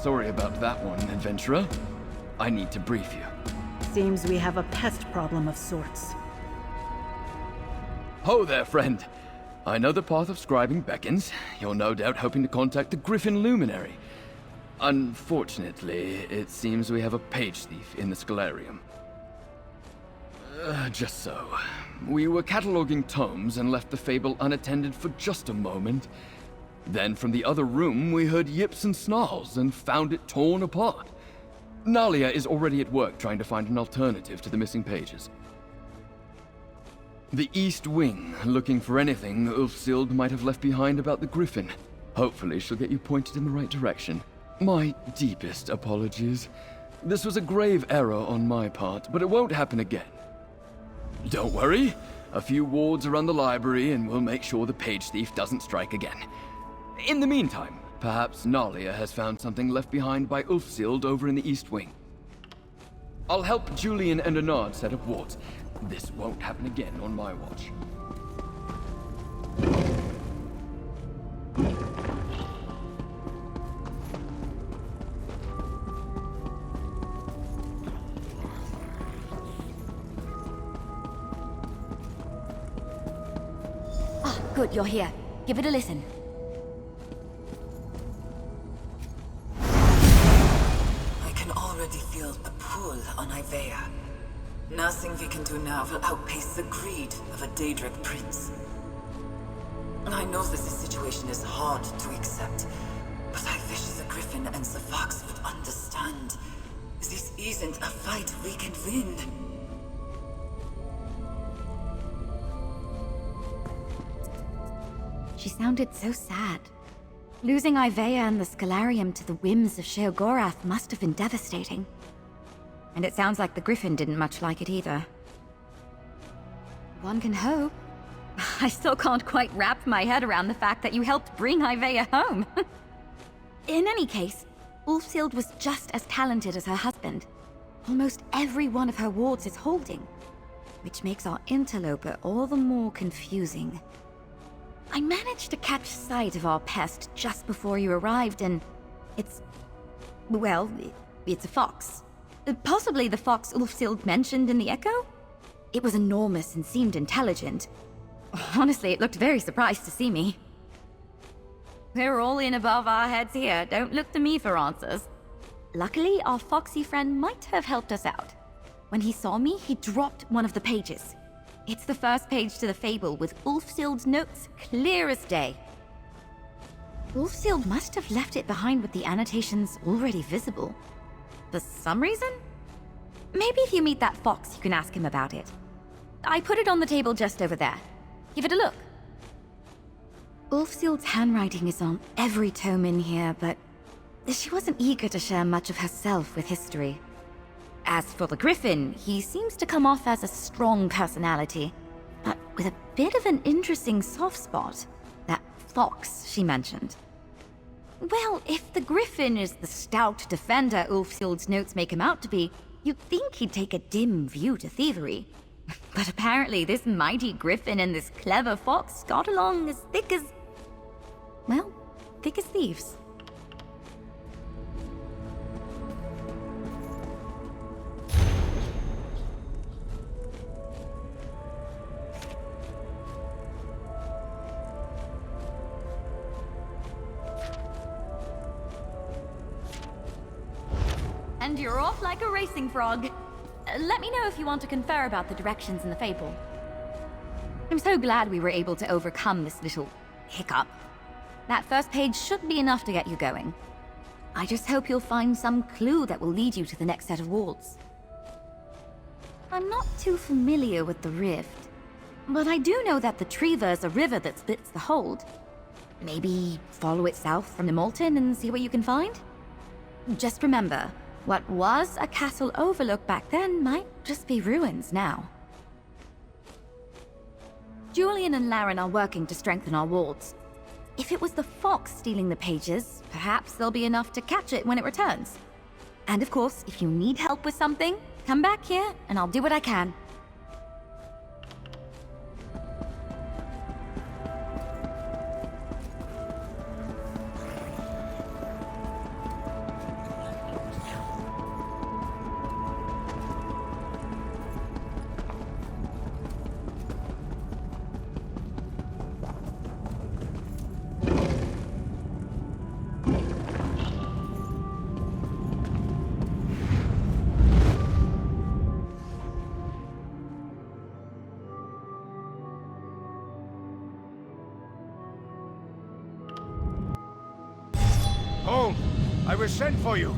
Sorry about that one, adventurer. I need to brief you. Seems we have a pest problem of sorts. Ho there, friend. I know the path of scribing beckons. You're no doubt hoping to contact the Griffin Luminary. Unfortunately, it seems we have a page thief in the Scalarium. Just so. We were cataloging tomes and left the fable unattended for just a moment. Then from the other room, we heard yips and snarls and found it torn apart. Nalia is already at work trying to find an alternative to the missing pages. The East Wing, looking for anything Ulfsild might have left behind about the Griffin. Hopefully she'll get you pointed in the right direction. My deepest apologies. This was a grave error on my part, but it won't happen again. Don't worry. A few wards around the library and we'll make sure the page thief doesn't strike again. In the meantime, perhaps Nalia has found something left behind by Ulfsild over in the East Wing. I'll help Julian and Anard set up wards. This won't happen again on my watch. Ah, good, you're here. Give it a listen. I can already feel the pull on Ivea. Nothing we can do now will outpace the greed of a Daedric prince. I know that this situation is hard to accept, but I wish the Griffin and the Fox would understand. This isn't a fight we can win. She sounded so sad. Losing Ivea and the Scalarium to the whims of Sheogorath must have been devastating. And it sounds like the Griffin didn't much like it either. One can hope. I still can't quite wrap my head around the fact that you helped bring Ivea home. In any case, Ulfsild was just as talented as her husband. Almost every one of her wards is holding, which makes our interloper all the more confusing. I managed to catch sight of our pest just before you arrived, and it's a fox. Possibly the fox Ulfsild mentioned in the Echo? It was enormous and seemed intelligent. Honestly, it looked very surprised to see me. We're all in above our heads here. Don't look to me for answers. Luckily, our foxy friend might have helped us out. When he saw me, he dropped one of the pages. It's the first page to the fable with Ulfsild's notes clear as day. Ulfsild must have left it behind with the annotations already visible. For some reason? Maybe if you meet that fox, you can ask him about it. I put it on the table just over there. Give it a look. Ulfsild's handwriting is on every tome in here, but she wasn't eager to share much of herself with history. As for the Griffin, he seems to come off as a strong personality, but with a bit of an interesting soft spot. That fox she mentioned. Well, if the Griffin is the stout defender Ulfsild's notes make him out to be, you'd think he'd take a dim view to thievery. But apparently this mighty Griffin and this clever fox got along as thick as thieves. And you're off like a racing frog. Let me know if you want to confer about the directions in the fable. I'm so glad we were able to overcome this little hiccup. That first page should be enough to get you going. I just hope you'll find some clue that will lead you to the next set of wards. I'm not too familiar with the Rift, but I do know that the Treva is a river that splits the hold. Maybe follow it south from the Molten and see what you can find? Just remember, what was a castle overlook back then might just be ruins now. Julian and Laren are working to strengthen our wards. If it was the fox stealing the pages, perhaps there'll be enough to catch it when it returns. And of course, if you need help with something, come back here and I'll do what I can. Whoever sent for you.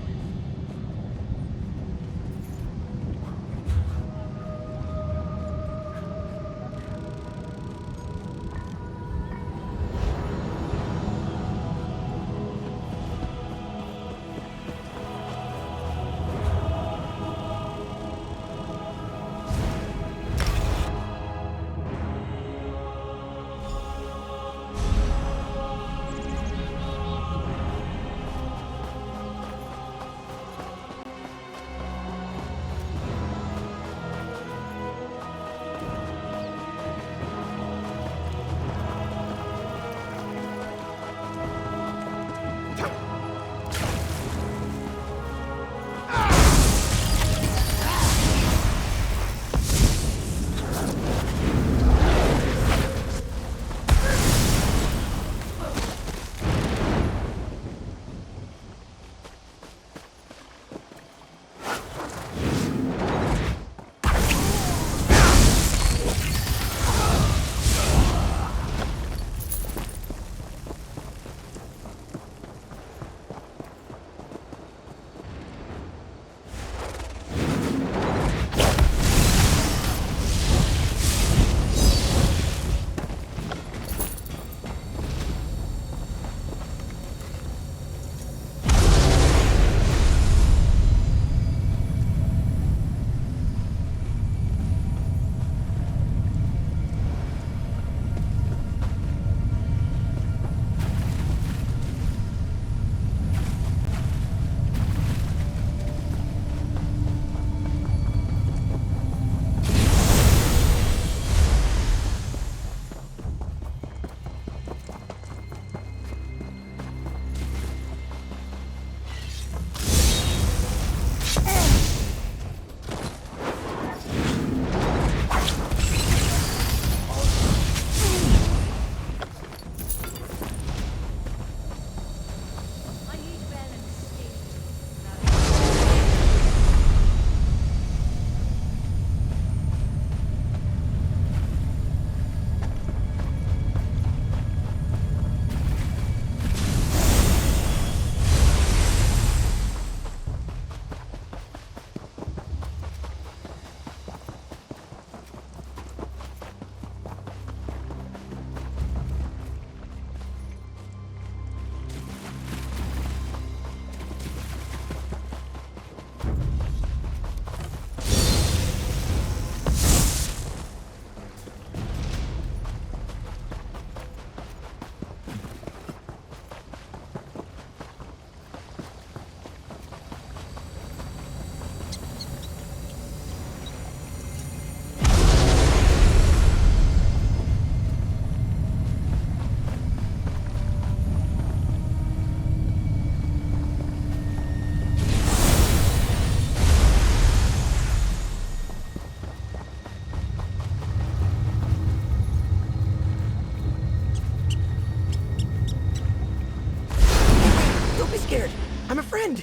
I'm a friend,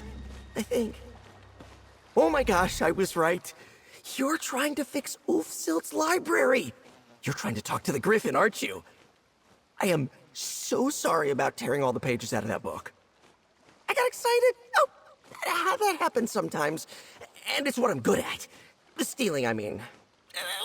I think. Oh my gosh, I was right. You're trying to fix Ulfsild's library. You're trying to talk to the Griffin, aren't you? I am so sorry about tearing all the pages out of that book. I got excited. Oh, that happens sometimes. And it's what I'm good at. The stealing, I mean.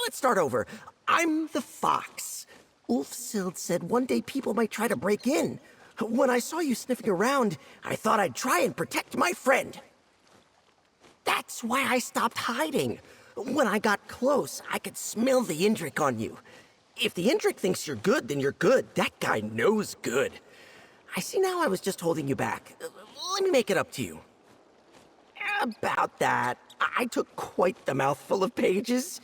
Let's start over. I'm the fox. Ulfsild said one day people might try to break in. When I saw you sniffing around, I thought I'd try and protect my friend. That's why I stopped hiding. When I got close, I could smell the Indrik on you. If the Indrik thinks you're good, then you're good. That guy knows good. I see now I was just holding you back. Let me make it up to you. About that, I took quite the mouthful of pages.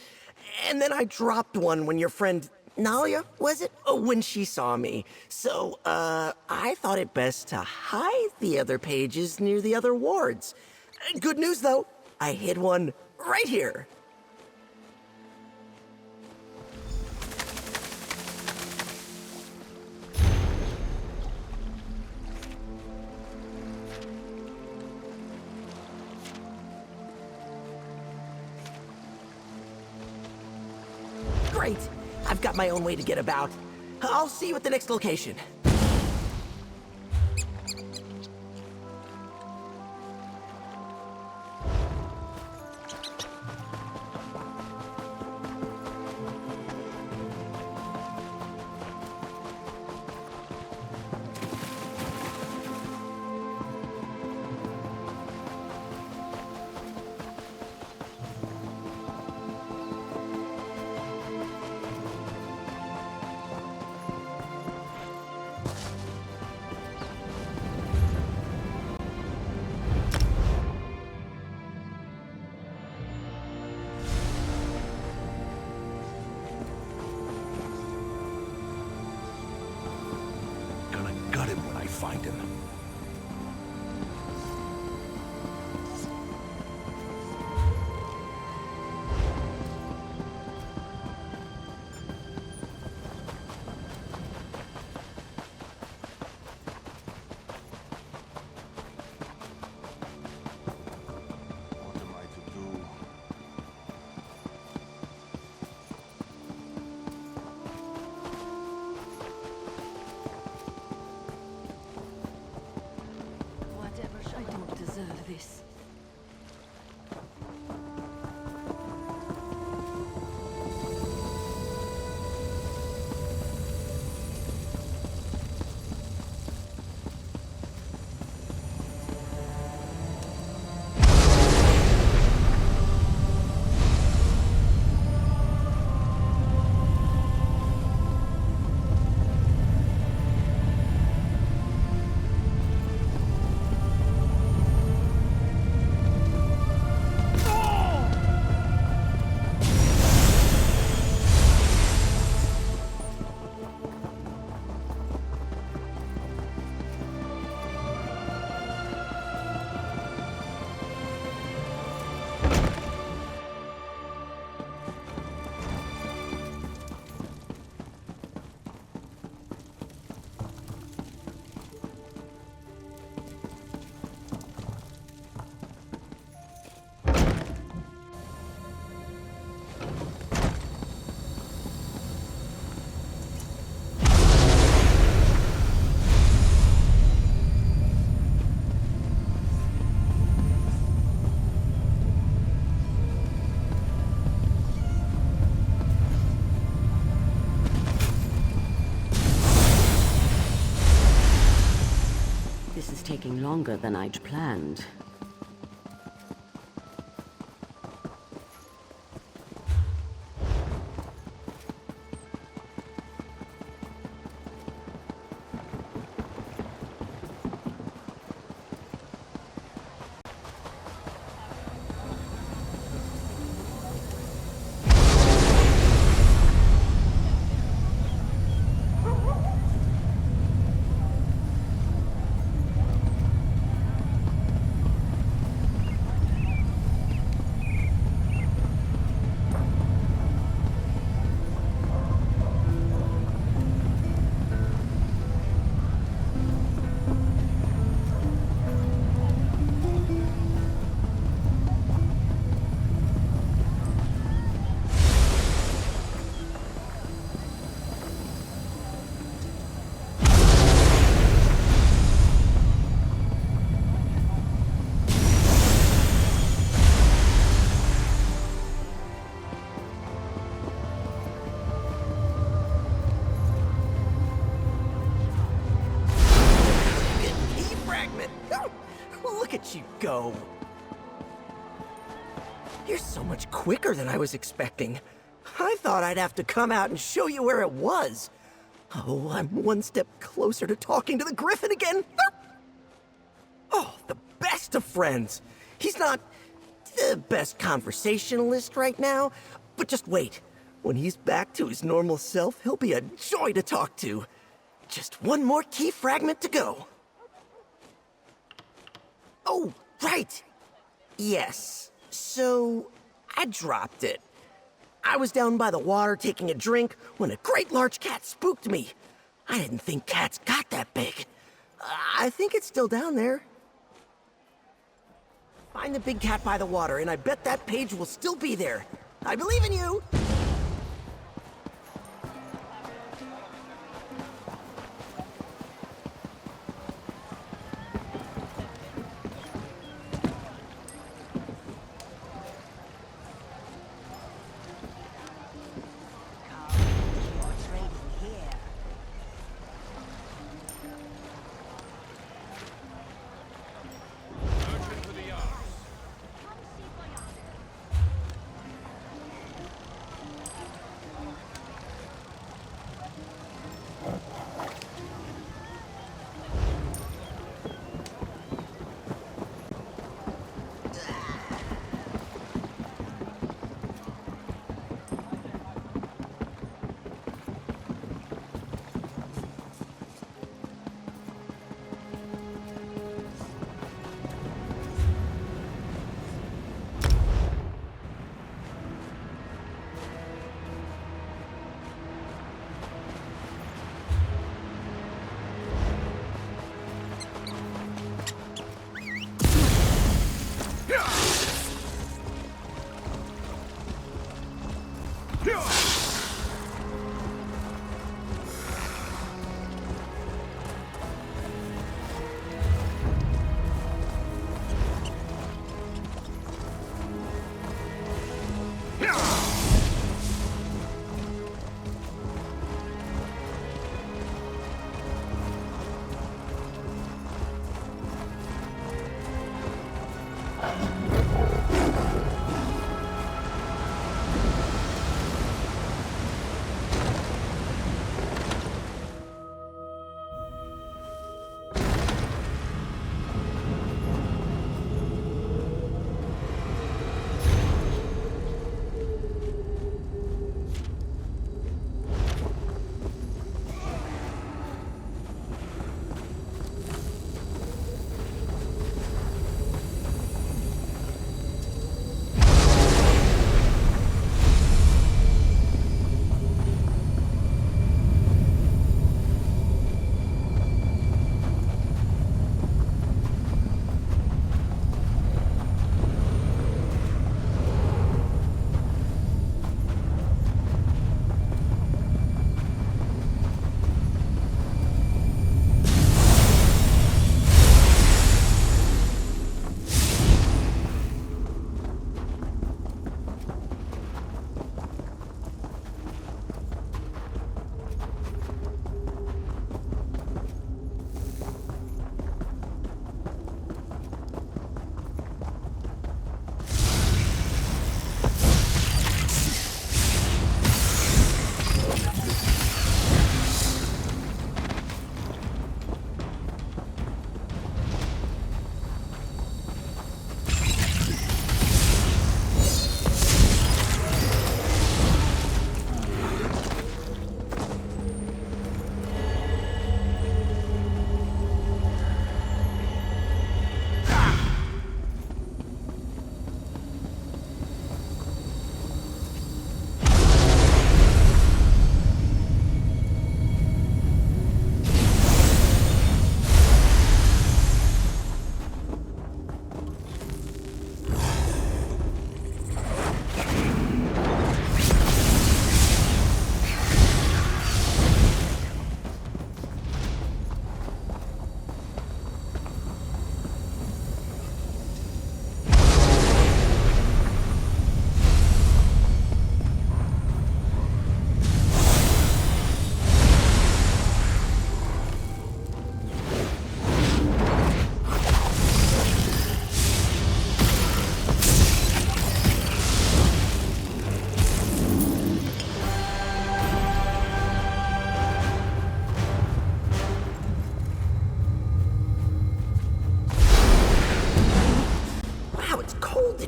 And then I dropped one when your friend, Nalia, was it? Oh, when she saw me. So, I thought it best to hide the other pages near the other wards. Good news, though. I hid one right here. Great. I've got my own way to get about. I'll see you at the next location. this. This is taking longer than I'd planned. Look at you go. You're so much quicker than I was expecting. I thought I'd have to come out and show you where it was. Oh, I'm one step closer to talking to the Griffin again. Oh, the best of friends. He's not the best conversationalist right now, but just wait. When he's back to his normal self, he'll be a joy to talk to. Just one more key fragment to go. Oh, right. Yes. So, I dropped it. I was down by the water taking a drink when a great large cat spooked me. I didn't think cats got that big. I think it's still down there. Find the big cat by the water, and I bet that page will still be there. I believe in you!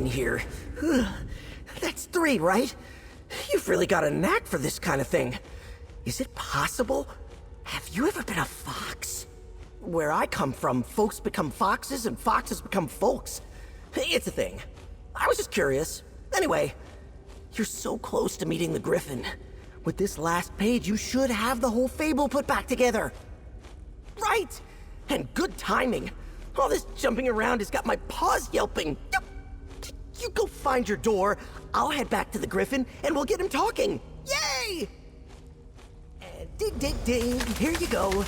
in here. That's 3, right? You've really got a knack for this kind of thing. Is it possible? Have you ever been a fox? Where I come from, folks become foxes and foxes become folks. It's a thing. I was just curious. Anyway, you're so close to meeting the Griffin. With this last page, you should have the whole fable put back together. Right! And good timing. All this jumping around has got my paws yelping. You go find your door, I'll head back to the Griffin, and we'll get him talking. Yay! And dig, dig, dig. Here you go.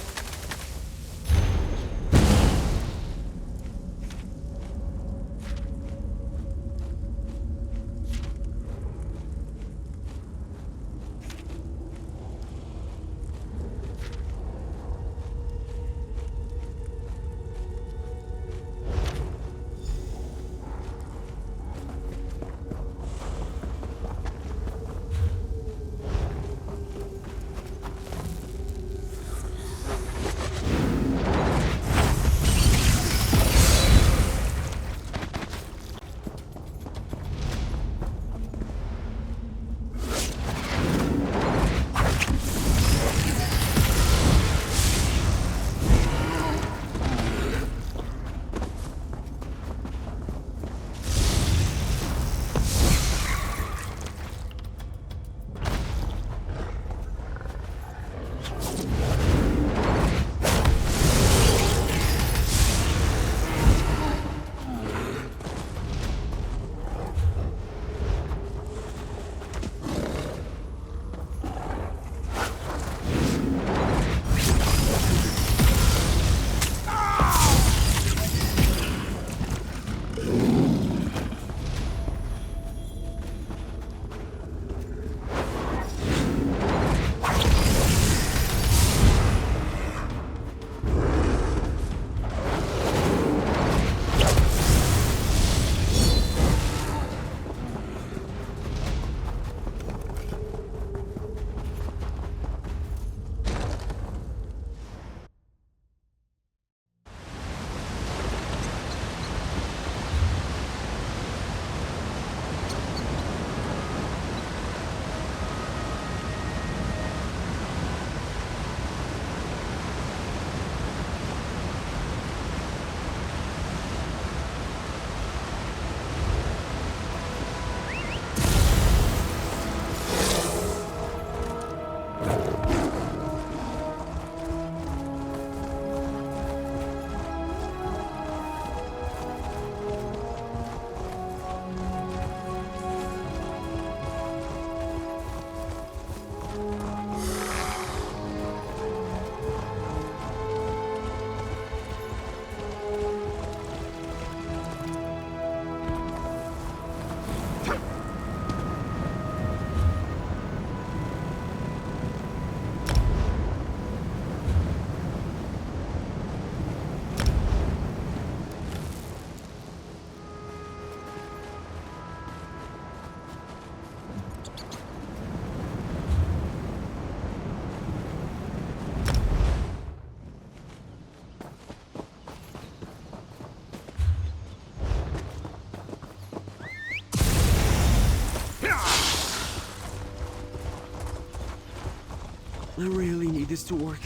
I really need this to work.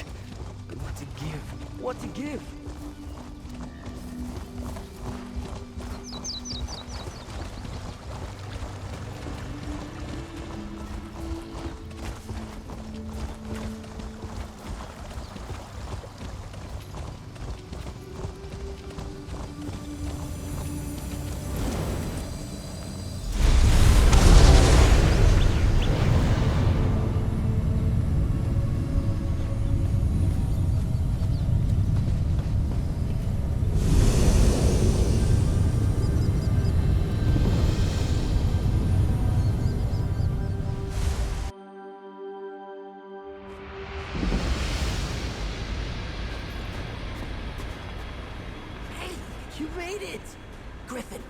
What to give? What to give? You made it! Griffin,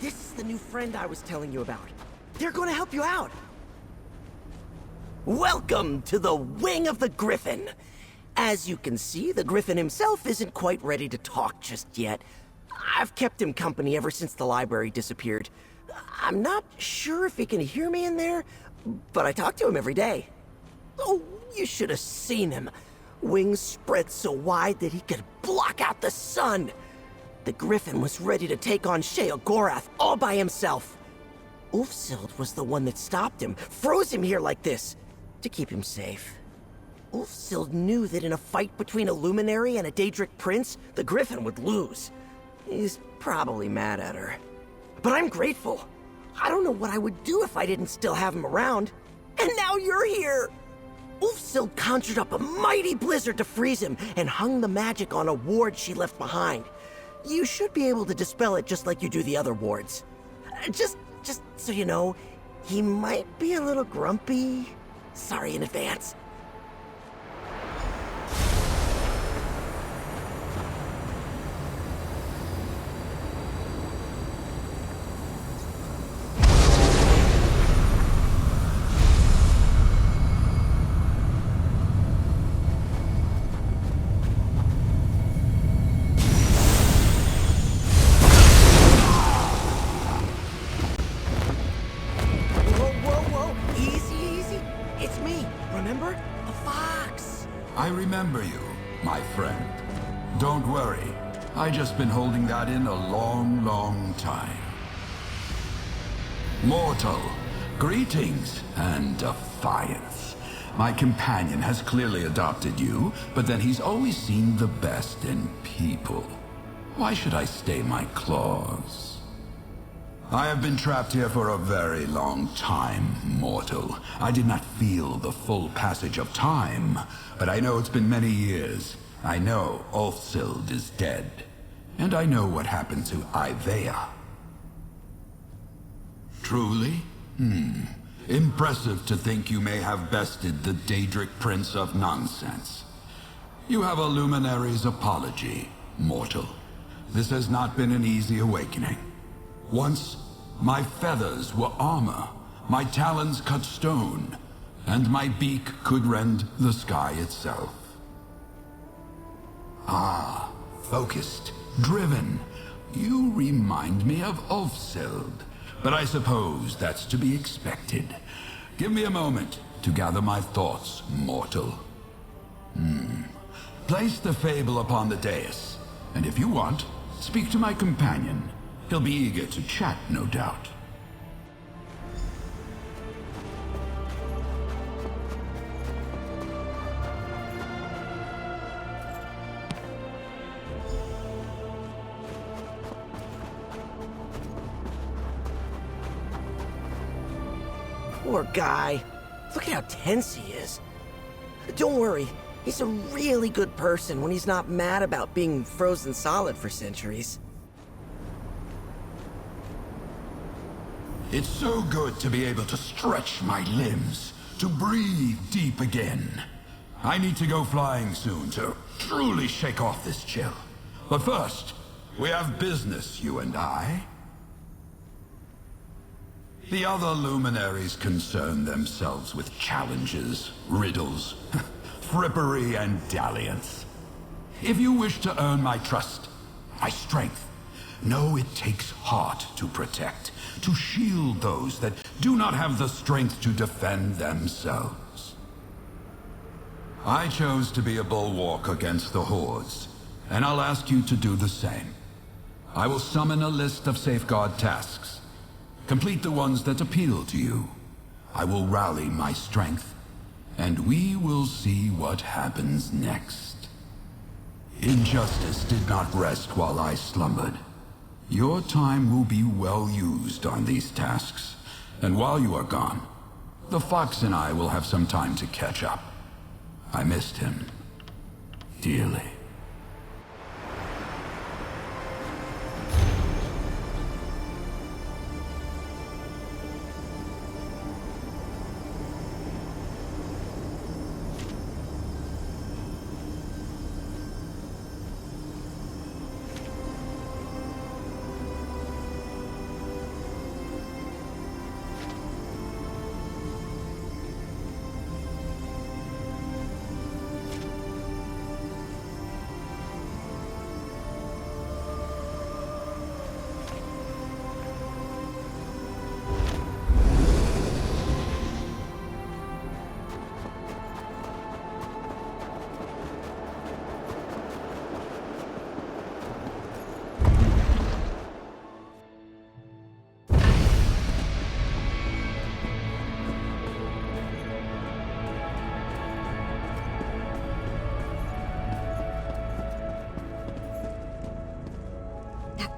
this is the new friend I was telling you about. They're gonna help you out. Welcome to the wing of the Griffin. As you can see, the Griffin himself isn't quite ready to talk just yet. I've kept him company ever since the library disappeared. I'm not sure if he can hear me in there, but I talk to him every day. Oh, you should have seen him. Wings spread so wide that he could block out the sun. The Griffin was ready to take on Sheogorath all by himself. Ulfsild was the one that stopped him, froze him here like this, to keep him safe. Ulfsild knew that in a fight between a luminary and a Daedric prince, the Griffin would lose. He's probably mad at her. But I'm grateful. I don't know what I would do if I didn't still have him around. And now you're here! Ulfsild conjured up a mighty blizzard to freeze him and hung the magic on a ward she left behind. You should be able to dispel it just like you do the other wards. Just so you know, he might be a little grumpy. Sorry in advance. I remember you, my friend. Don't worry. I've just been holding that in a long, long time. Mortal, greetings and defiance. My companion has clearly adopted you, but then he's always seen the best in people. Why should I stay my claws? I have been trapped here for a very long time, mortal. I did not feel the full passage of time, but I know it's been many years. I know Ulfsild is dead, and I know what happened to Ivea. Truly? Impressive to think you may have bested the Daedric Prince of Nonsense. You have a luminary's apology, mortal. This has not been an easy awakening. Once, my feathers were armor, my talons cut stone, and my beak could rend the sky itself. Ah, focused, driven. You remind me of Ulfsild, but I suppose that's to be expected. Give me a moment to gather my thoughts, mortal. Place the fable upon the dais, and if you want, speak to my companion. He'll be eager to chat, no doubt. Poor guy. Look at how tense he is. Don't worry, he's a really good person when he's not mad about being frozen solid for centuries. It's so good to be able to stretch my limbs, to breathe deep again. I need to go flying soon to truly shake off this chill. But first, we have business, you and I. The other luminaries concern themselves with challenges, riddles, frippery, and dalliance. If you wish to earn my trust, my strength, know it takes heart to protect, to shield those that do not have the strength to defend themselves. I chose to be a bulwark against the hordes, and I'll ask you to do the same. I will summon a list of safeguard tasks. Complete the ones that appeal to you. I will rally my strength, and we will see what happens next. Injustice did not rest while I slumbered. Your time will be well used on these tasks, and while you are gone, the fox and I will have some time to catch up. I missed him dearly.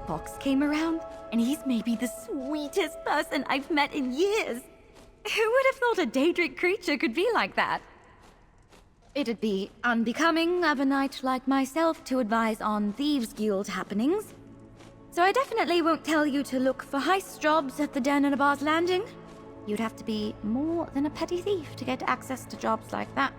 Fox came around, and he's maybe the sweetest person I've met in years. Who would have thought a Daedric creature could be like that? It'd be unbecoming of a knight like myself to advise on Thieves' Guild happenings. So I definitely won't tell you to look for heist jobs at the Den and a Bar's Landing. You'd have to be more than a petty thief to get access to jobs like that.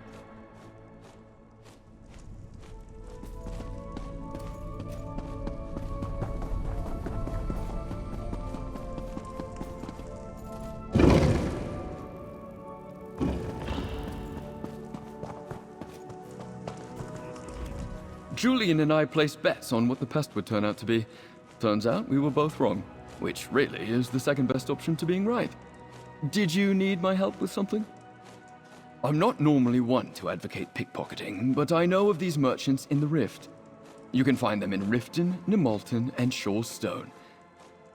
Julian and I placed bets on what the pest would turn out to be. Turns out we were both wrong, which really is the second best option to being right. Did you need my help with something? I'm not normally one to advocate pickpocketing, but I know of these merchants in the Rift. You can find them in Riften, Nemalton, and Shaw's Stone.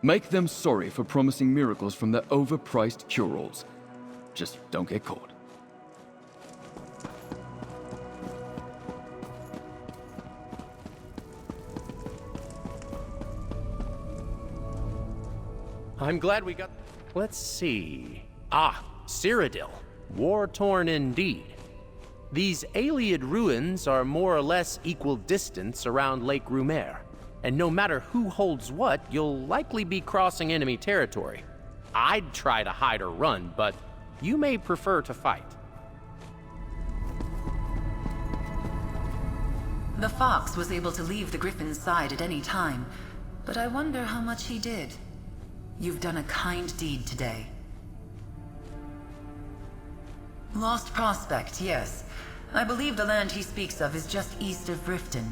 Make them sorry for promising miracles from their overpriced cure-alls. Just don't get caught. I'm glad we got... Let's see... Cyrodiil. War-torn indeed. These Ayleid ruins are more or less equal distance around Lake Rumer, and no matter who holds what, you'll likely be crossing enemy territory. I'd try to hide or run, but you may prefer to fight. The fox was able to leave the Griffin's side at any time, but I wonder how much he did. You've done a kind deed today. Lost Prospect, yes. I believe the land he speaks of is just east of Riften.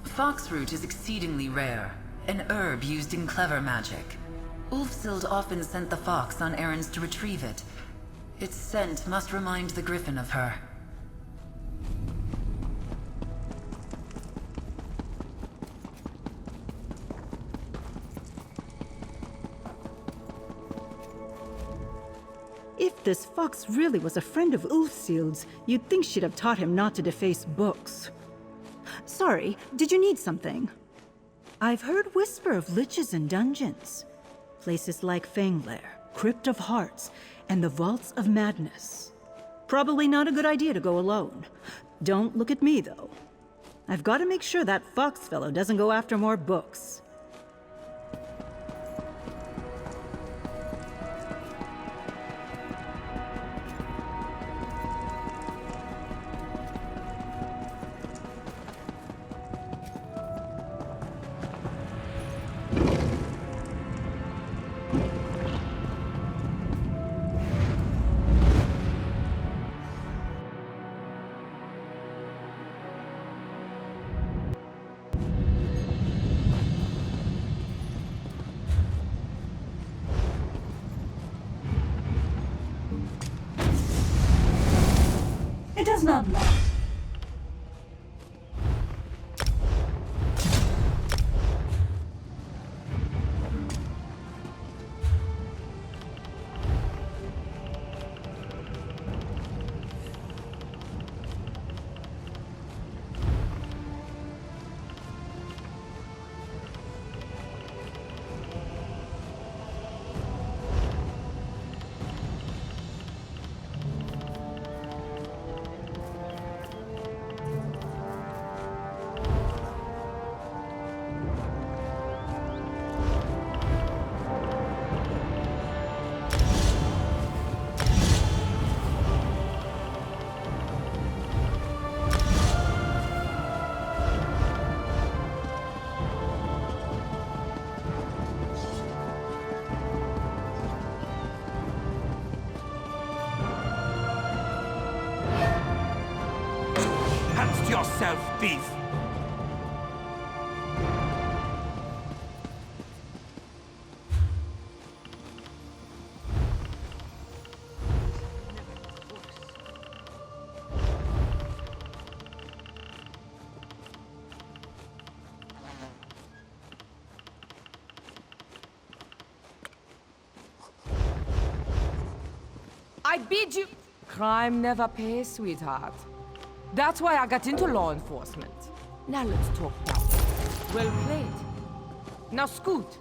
Foxroot is exceedingly rare, an herb used in clever magic. Ulfsild often sent the fox on errands to retrieve it. Its scent must remind the Griffin of her. If this fox really was a friend of Ulfsild's, you'd think she'd have taught him not to deface books. Sorry, did you need something? I've heard whisper of liches and dungeons. Places like Fanglair, Crypt of Hearts, and the Vaults of Madness. Probably not a good idea to go alone. Don't look at me, though. I've got to make sure that fox fellow doesn't go after more books. snabla. Hands to yourself, thief! I bid you... Crime never pays, sweetheart. That's why I got into law enforcement. Now let's talk about it. Well played. Now scoot.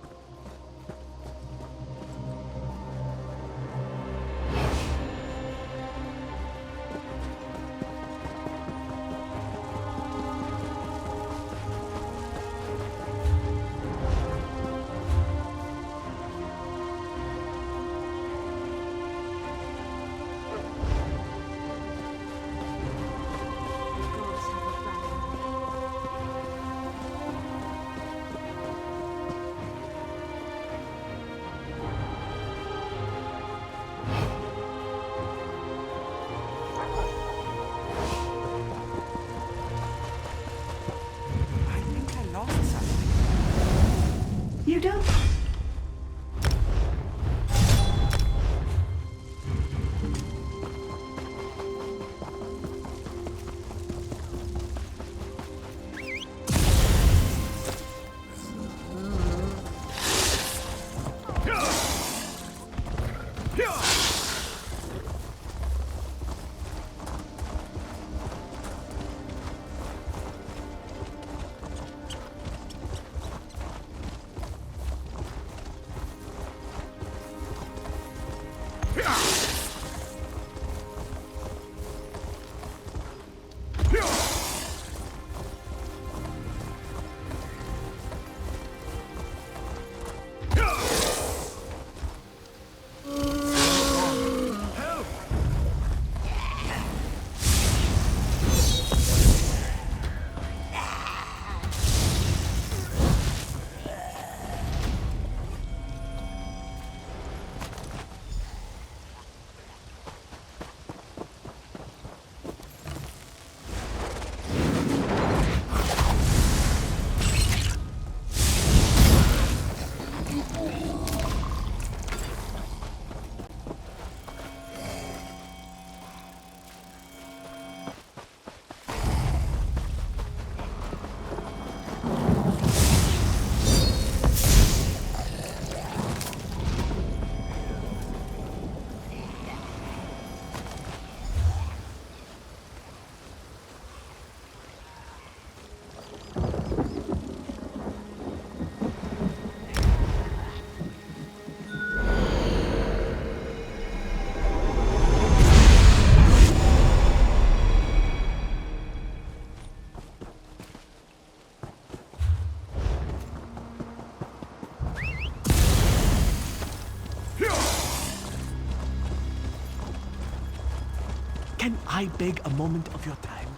You don't? Can I beg a moment of your time?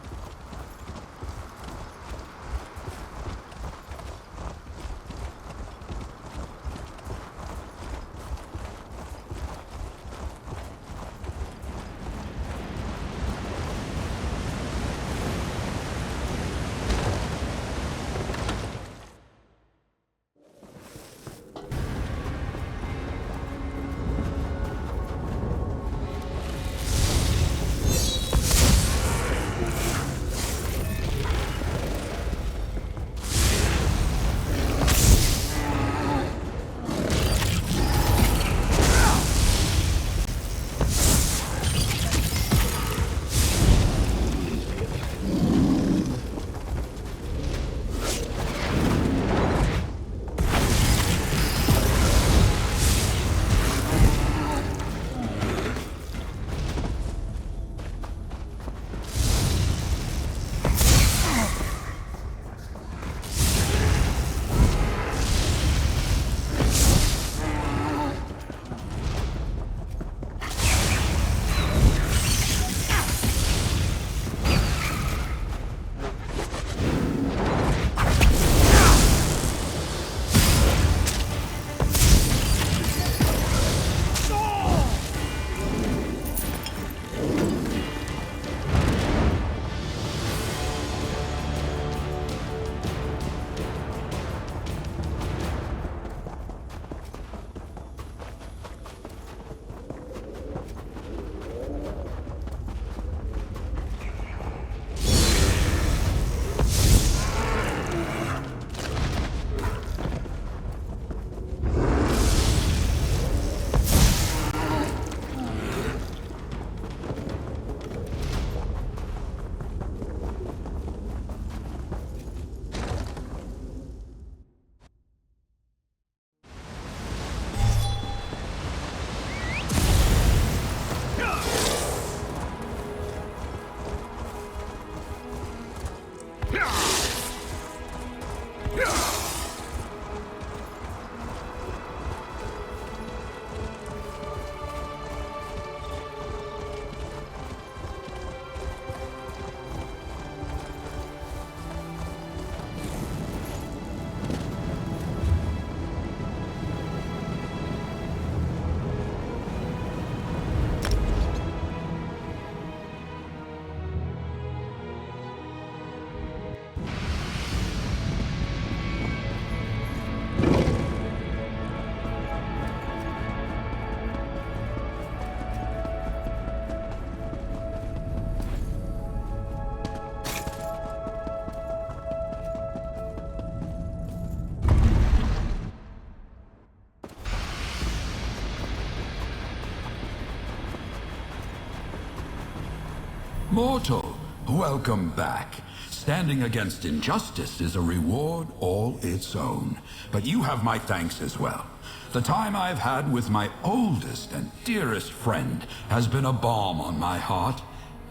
Mortal, welcome back. Standing against injustice is a reward all its own. But you have my thanks as well. The time I've had with my oldest and dearest friend has been a balm on my heart.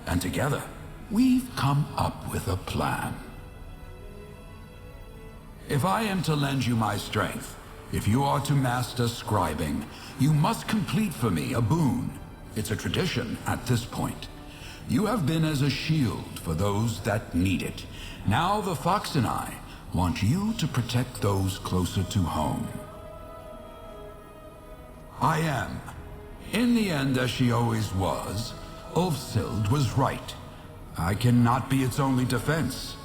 And together, we've come up with a plan. If I am to lend you my strength, if you are to master scribing, you must complete for me a boon. It's a tradition at this point. You have been as a shield for those that need it. Now the Fox and I want you to protect those closer to home. I am. In the end, as she always was, Ulfsild was right. I cannot be its only defense.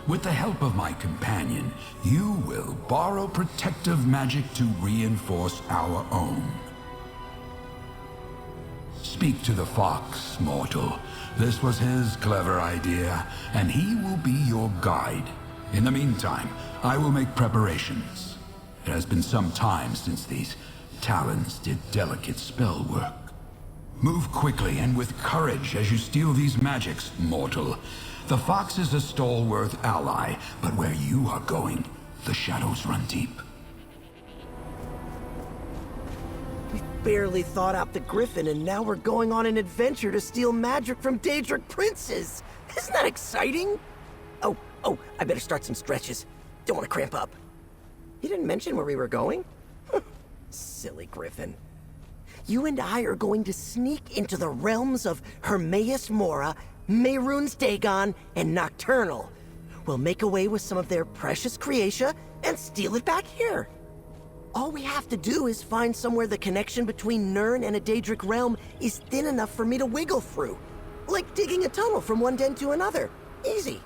With the help of my companion, you will borrow protective magic to reinforce our own. Speak to the Fox, mortal. This was his clever idea, and he will be your guide. In the meantime, I will make preparations. It has been some time since these talons did delicate spell work. Move quickly and with courage as you steal these magics, mortal. The Fox is a stalwart ally, but where you are going, the shadows run deep. We barely thought out the Griffin, and now we're going on an adventure to steal magic from Daedric princes. Isn't that exciting? Oh, I better start some stretches. Don't want to cramp up. You didn't mention where we were going? Silly Griffin. You and I are going to sneak into the realms of Hermaeus Mora, Mehrunes Dagon, and Nocturnal. We'll make away with some of their precious creatia and steal it back here. All we have to do is find somewhere the connection between Nirn and a Daedric realm is thin enough for me to wiggle through. Like digging a tunnel from one den to another. Easy.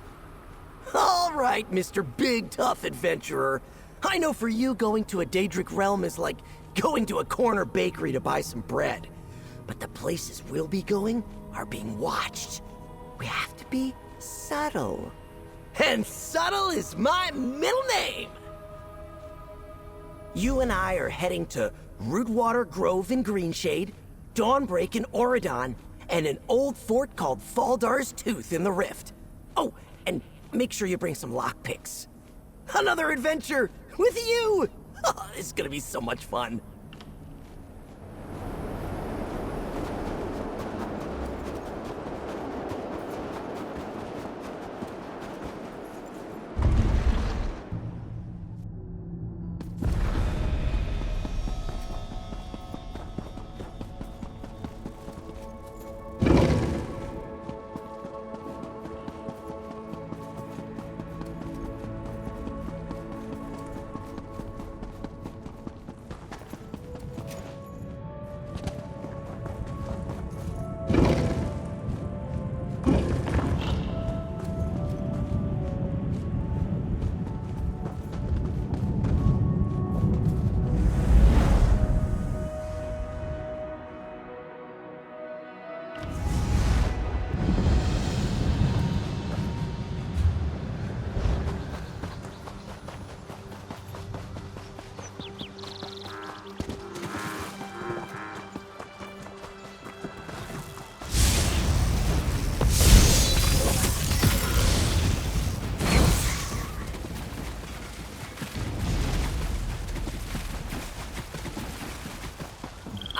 All right, Mr. Big Tough Adventurer. I know for you going to a Daedric realm is like going to a corner bakery to buy some bread. But the places we'll be going are being watched. We have to be subtle. And subtle is my middle name! You and I are heading to Rootwater Grove in Greenshade, Dawnbreak in Auridon, and an old fort called Faldar's Tooth in the Rift. Oh, and make sure you bring some lockpicks. Another adventure with you! Oh, it's gonna be so much fun.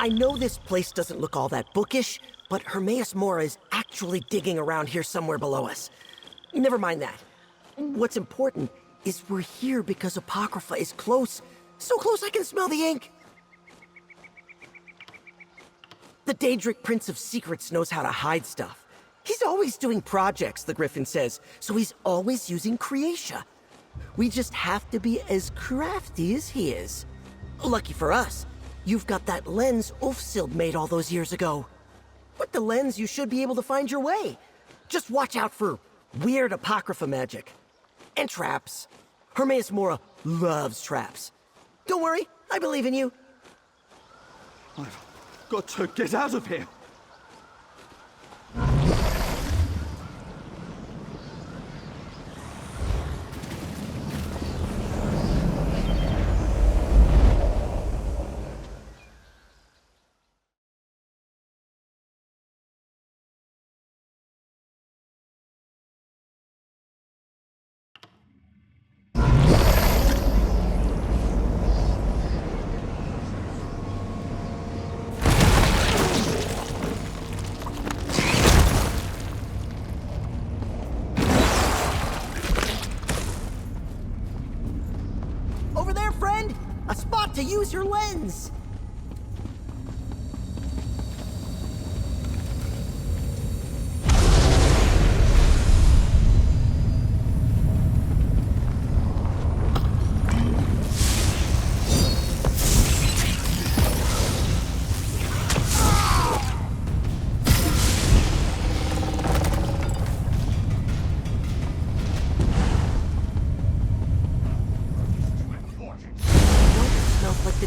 I know this place doesn't look all that bookish, but Hermaeus Mora is actually digging around here somewhere below us. Never mind that. What's important is we're here because Apocrypha is close. So close I can smell the ink. The Daedric Prince of Secrets knows how to hide stuff. He's always doing projects, the Griffin says, so he's always using creatia. We just have to be as crafty as he is. Lucky for us, you've got that lens Ulfsild made all those years ago. With the lens, you should be able to find your way. Just watch out for weird Apocrypha magic. And traps. Hermaeus Mora loves traps. Don't worry, I believe in you. I've got to get out of here. use your lens.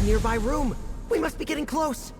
Nearby room. We must be getting close.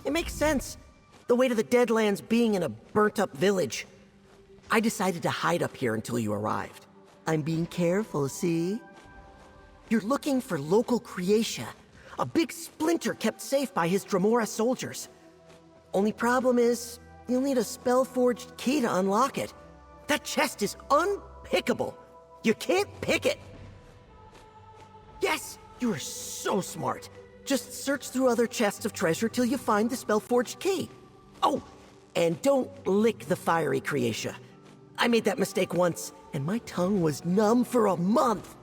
It makes sense. The weight of the Deadlands being in a burnt-up village. I decided to hide up here until you arrived. I'm being careful, see? You're looking for local Creatia, a big splinter kept safe by his Dremora soldiers. Only problem is, you'll need a spell-forged key to unlock it. That chest is unpickable. You can't pick it. Yes, you are so smart. Just search through other chests of treasure till you find the spell-forged key. Oh, and don't lick the fiery Creatia. I made that mistake once, and my tongue was numb for a month.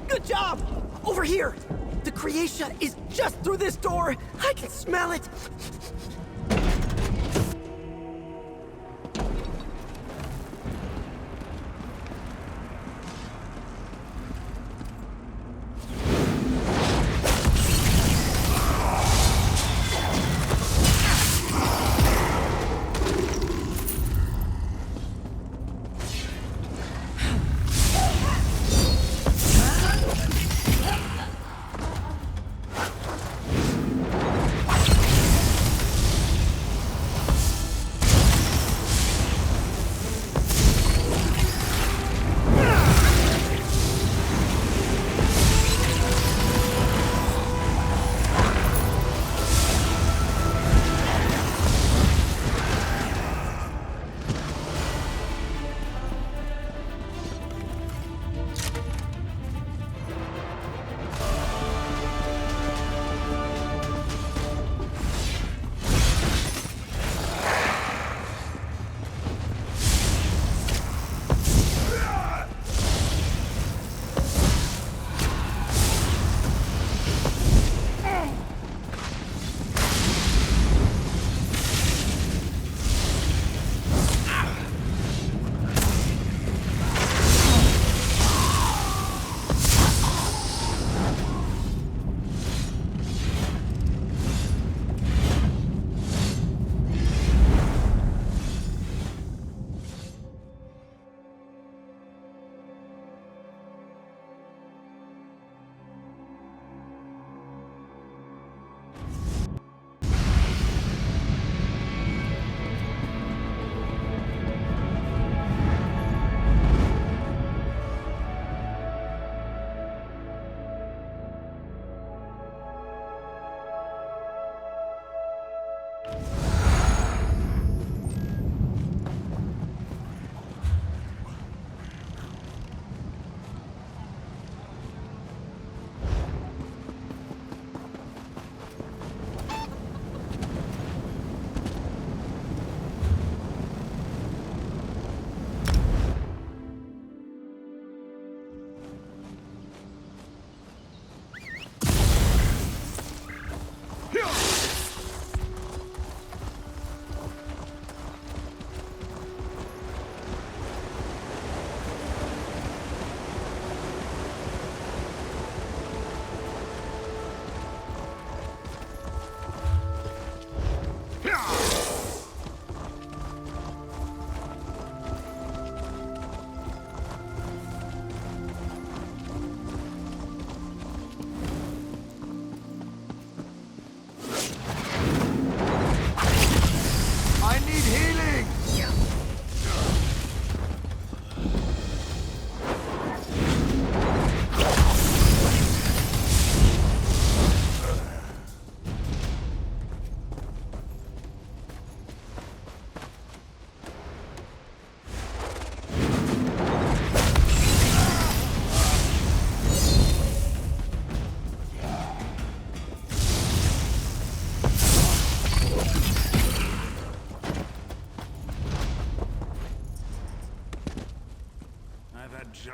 Good job! Over here! The Creatia is just through this door! I can smell it!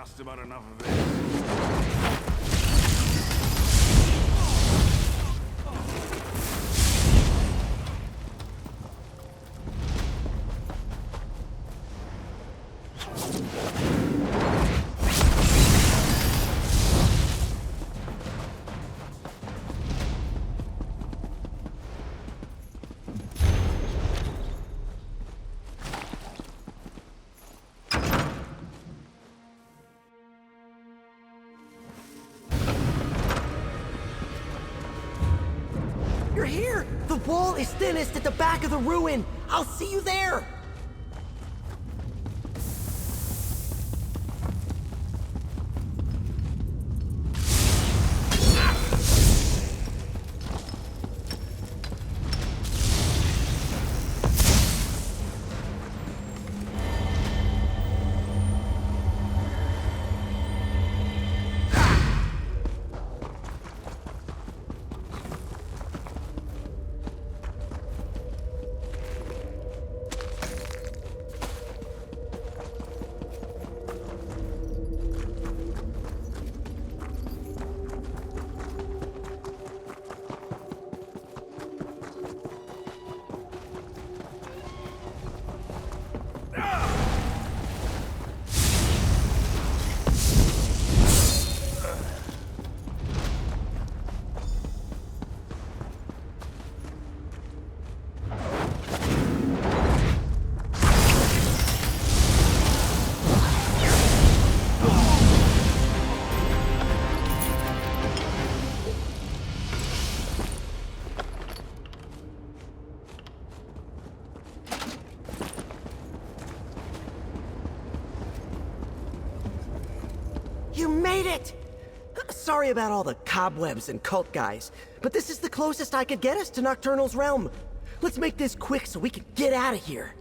just about enough of this. You're here! The wall is thinnest at the back of the ruin! I'll see you there! You made it! Sorry about all the cobwebs and cult guys, but this is the closest I could get us to Nocturnal's realm. Let's make this quick so we can get out of here.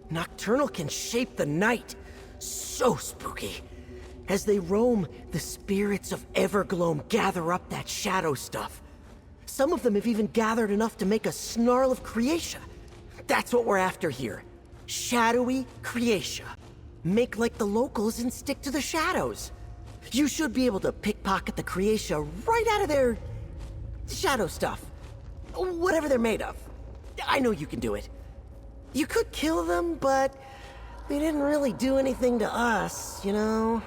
Nocturnal can shape the night. So spooky. As they roam, the spirits of Evergloam gather up that shadow stuff. Some of them have even gathered enough to make a snarl of Creatia. That's what we're after here. Shadowy Creatia. Make like the locals and stick to the shadows. You should be able to pickpocket the Creatia right out of their shadow stuff. Whatever they're made of. I know you can do it. You could kill them, but they didn't really do anything to us, you know?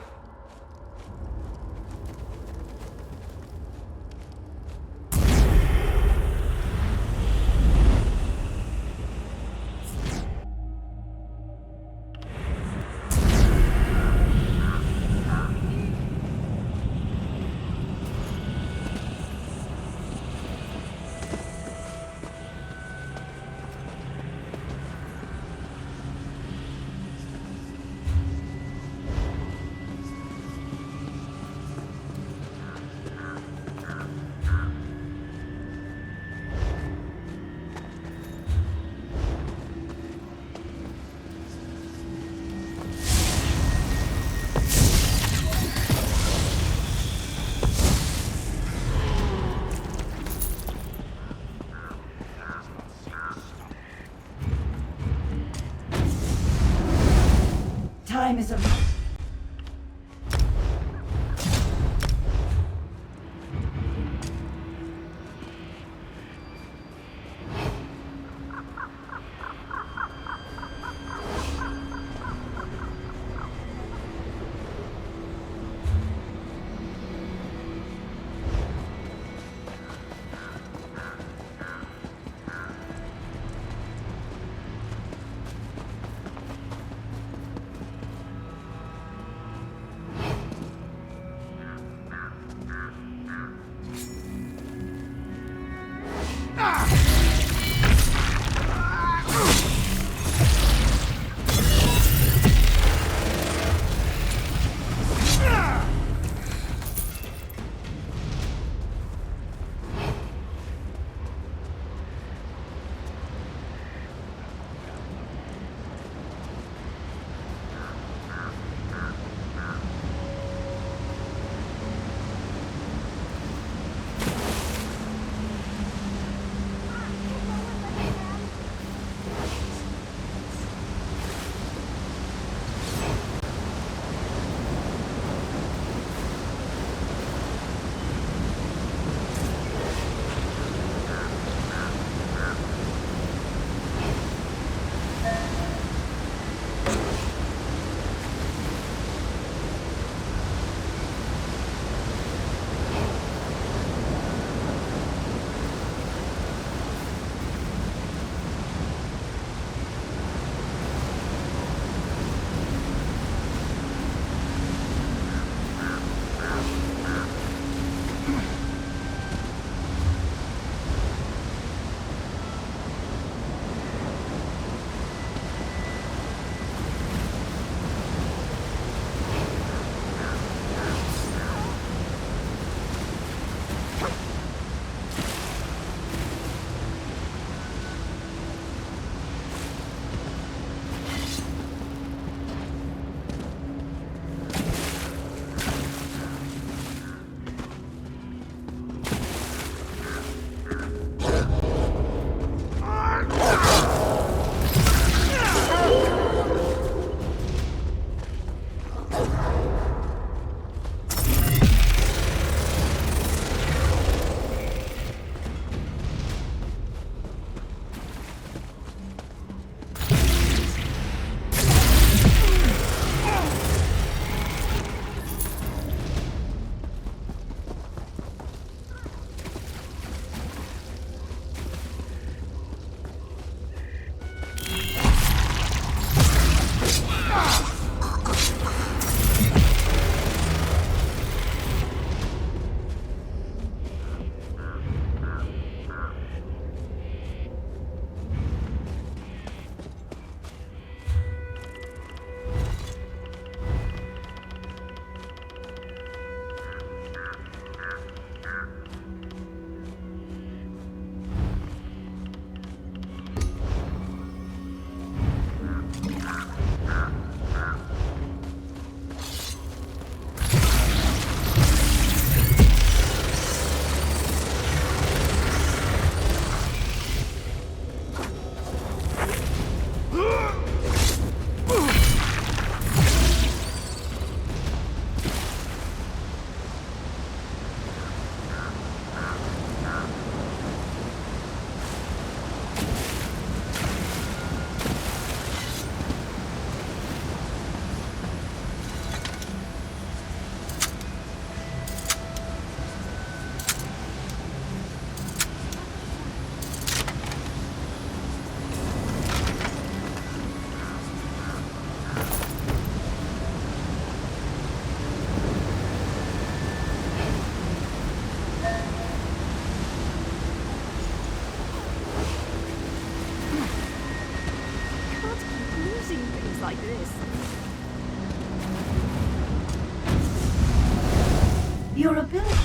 Your ability.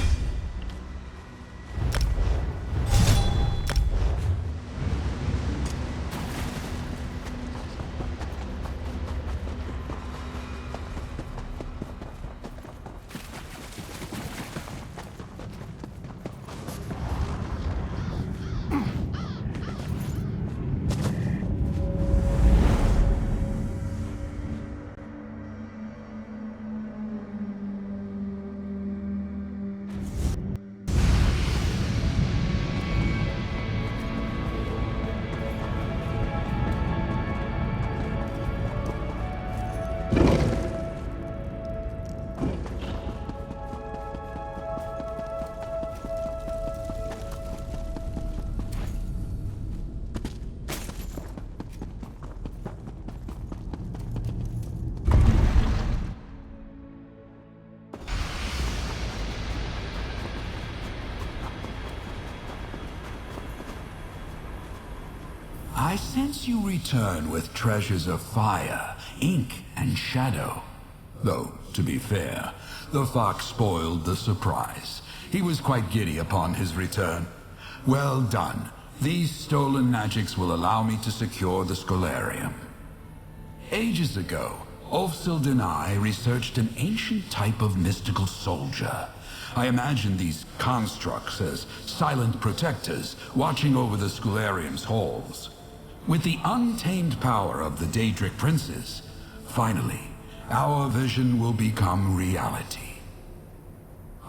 I sense you return with treasures of fire, ink, and shadow. Though, to be fair, the fox spoiled the surprise. He was quite giddy upon his return. Well done. These stolen magics will allow me to secure the Scholarium. Ages ago, Ulfsild and I researched an ancient type of mystical soldier. I imagine these constructs as silent protectors watching over the Scholarium's halls. With the untamed power of the Daedric princes, finally, our vision will become reality.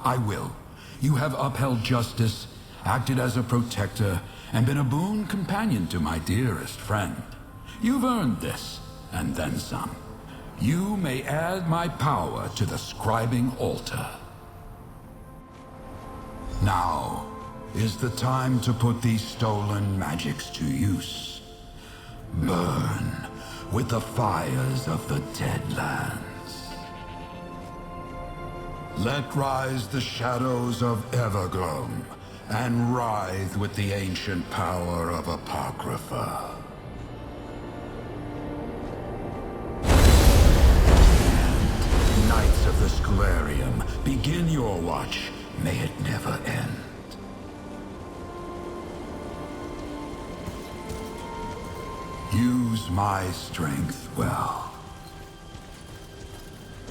I will. You have upheld justice, acted as a protector, and been a boon companion to my dearest friend. You've earned this, and then some. You may add my power to the scribing altar. Now is the time to put these stolen magics to use. Burn with the fires of the Deadlands. Let rise the shadows of Evergloam, and writhe with the ancient power of Apocrypha. And, Knights of the Scholarium, begin your watch. May it never end. Use my strength well.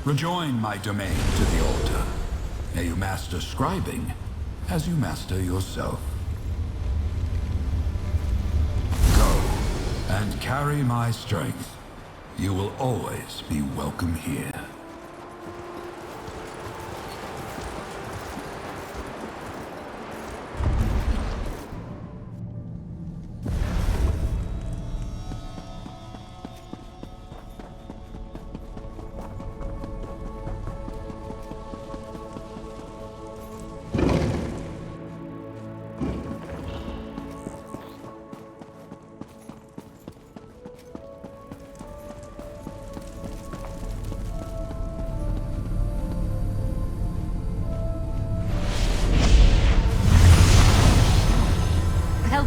Rejoin my domain to the altar. May you master scribing as you master yourself. Go and carry my strength. You will always be welcome here.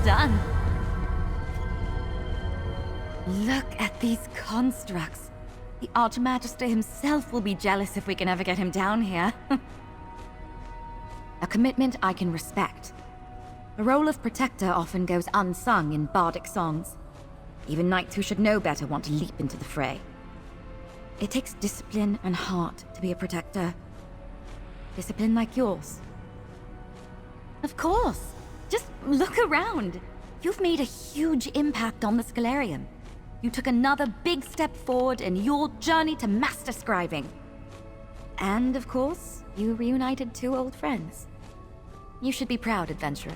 Done. Look at these constructs. The Archmagister himself will be jealous if we can ever get him down here. A commitment I can respect. The role of protector often goes unsung in bardic songs. Even knights who should know better want to leap into the fray. It takes discipline and heart to be a protector. Discipline like yours. Of course. Just look around. You've made a huge impact on the Scholarium. You took another big step forward in your journey to master scribing. And of course, you reunited two old friends. You should be proud, adventurer.